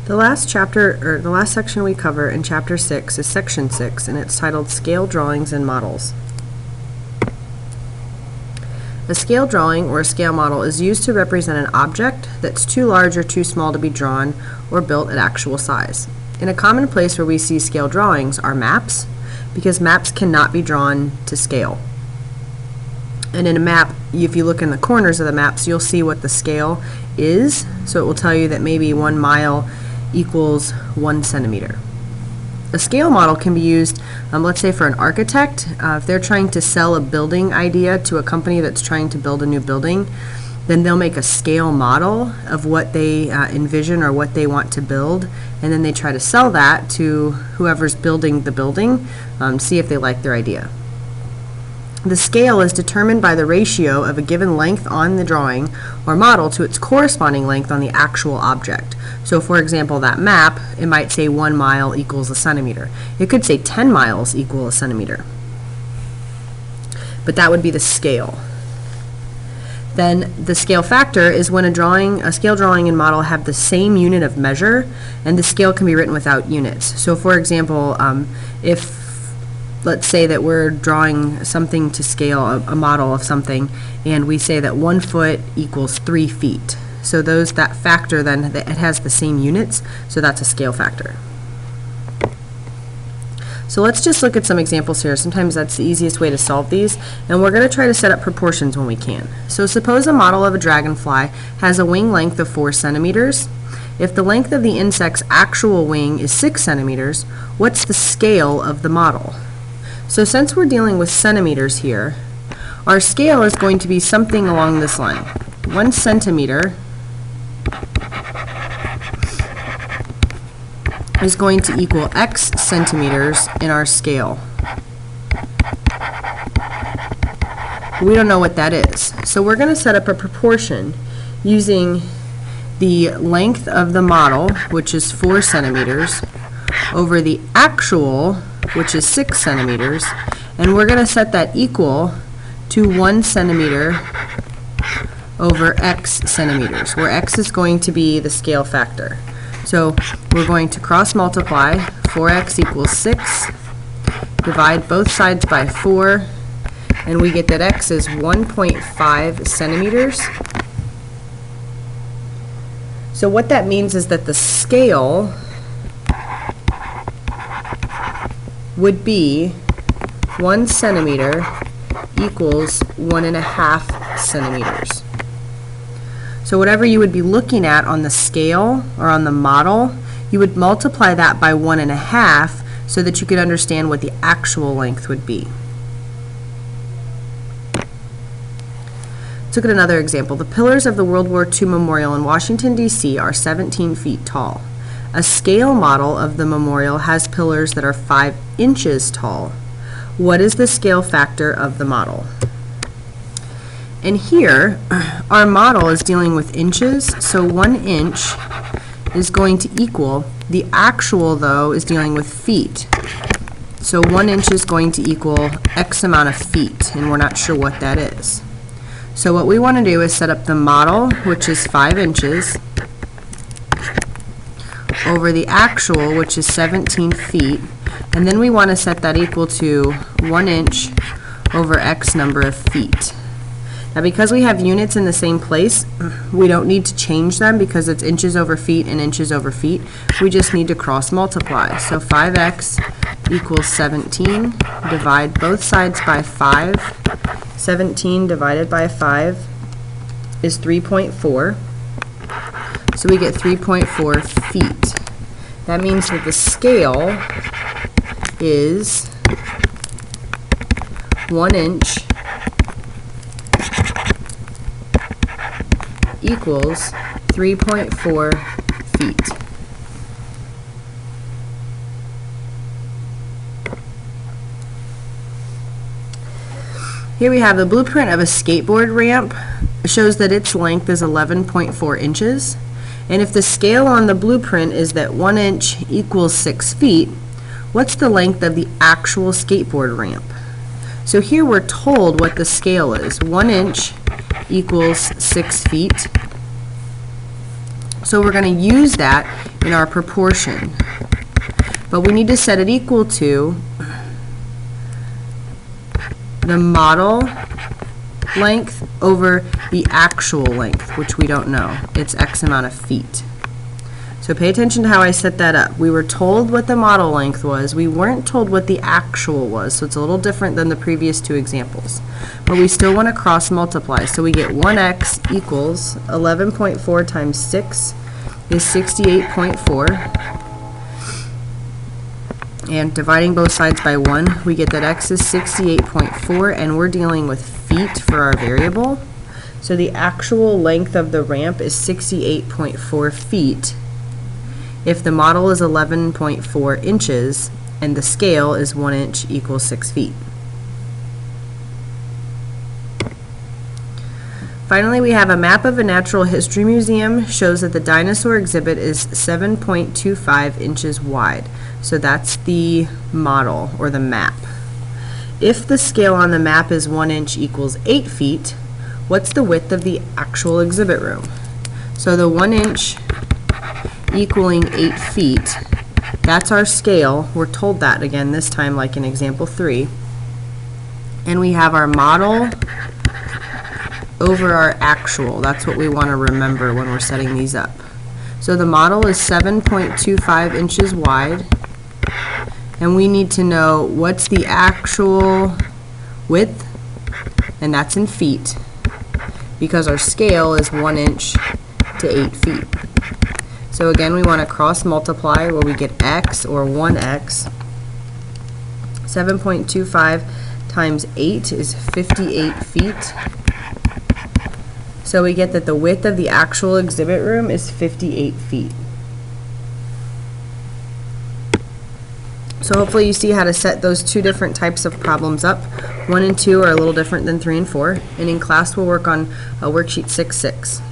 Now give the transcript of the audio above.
The last chapter, or the last section we cover in Chapter 6 is Section 6, and it's titled Scale Drawings and Models. A scale drawing or a scale model is used to represent an object that's too large or too small to be drawn or built at actual size. In a common place where we see scale drawings are maps, because maps cannot be drawn to scale. And in a map, if you look in the corners of the maps, you'll see what the scale is. So it will tell you that maybe 1 mile equals 1 centimeter. A scale model can be used, let's say for an architect, if they're trying to sell a building idea to a company that's trying to build a new building, then they'll make a scale model of what they envision or what they want to build, and then they try to sell that to whoever's building the building, see if they like their idea. The scale is determined by the ratio of a given length on the drawing or model to its corresponding length on the actual object. So for example, that map, it might say 1 mile equals a centimeter. It could say 10 miles equal a centimeter. But that would be the scale. Then the scale factor is when a scale drawing and model have the same unit of measure, and the scale can be written without units. So for example, if let's say that we're drawing something to scale, a model of something, and we say that 1 foot equals 3 feet. So that factor then, it has the same units, so that's a scale factor. So let's just look at some examples here. Sometimes that's the easiest way to solve these, and we're going to try to set up proportions when we can. So suppose a model of a dragonfly has a wing length of 4 centimeters. If the length of the insect's actual wing is 6 centimeters, what's the scale of the model? So since we're dealing with centimeters here, our scale is going to be something along this line. 1 centimeter is going to equal X centimeters in our scale. We don't know what that is. So we're going to set up a proportion using the length of the model, which is 4 centimeters, over the actual, which is 6 centimeters, and we're going to set that equal to 1 centimeter over X centimeters, where X is going to be the scale factor. So we're going to cross multiply. 4x equals 6, divide both sides by 4, and we get that X is 1.5 centimeters. So what that means is that the scale would be 1 centimeter equals 1.5 centimeters. So whatever you would be looking at on the scale or on the model, you would multiply that by 1.5 so that you could understand what the actual length would be. Let's look at another example. The pillars of the World War II Memorial in Washington, D.C. are 17 feet tall. A scale model of the memorial has pillars that are 5 inches tall. What is the scale factor of the model? And here, our model is dealing with inches, so 1 inch is going to equal, the actual though is dealing with feet. So 1 inch is going to equal X amount of feet, and we're not sure what that is. So what we want to do is set up the model, which is 5 inches, over the actual, which is 17 feet, and then we want to set that equal to 1 inch over X number of feet. Now because we have units in the same place, we don't need to change them because it's inches over feet and inches over feet. We just need to cross multiply. So 5x equals 17, divide both sides by 5. 17 divided by 5 is 3.4. So we get 3.4 feet. That means that the scale is 1 inch equals 3.4 feet. Here we have the blueprint of a skateboard ramp. It shows that its length is 11.4 inches. And if the scale on the blueprint is that 1 inch equals 6 feet, what's the length of the actual skateboard ramp? So here we're told what the scale is. 1 inch equals 6 feet. So we're going to use that in our proportion. But we need to set it equal to the model length over the actual length, which we don't know. It's X amount of feet. So pay attention to how I set that up. We were told what the model length was. We weren't told what the actual was, so it's a little different than the previous two examples. But we still want to cross multiply. So we get 1x equals 11.4 times 6 is 68.4. And dividing both sides by 1, we get that x is 68.4, and we're dealing with feet for our variable. So the actual length of the ramp is 68.4 feet if the model is 11.4 inches and the scale is 1 inch equals 6 feet. Finally, we have a map of a natural history museum. Shows that the dinosaur exhibit is 7.25 inches wide. So that's the model, or the map. If the scale on the map is 1 inch equals 8 feet, what's the width of the actual exhibit room? So the 1 inch equaling 8 feet, that's our scale. We're told that again this time, like in example 3. And we have our model over our actual. That's what we want to remember when we're setting these up. So the model is 7.25 inches wide, and we need to know what's the actual width, and that's in feet, because our scale is 1 inch to 8 feet. So again, we want to cross multiply where we get x, or 1x. 7.25 times 8 is 58 feet. So we get that the width of the actual exhibit room is 58 feet. So hopefully you see how to set those two different types of problems up. 1 and 2 are a little different than 3 and 4. And in class we'll work on worksheet 6.6.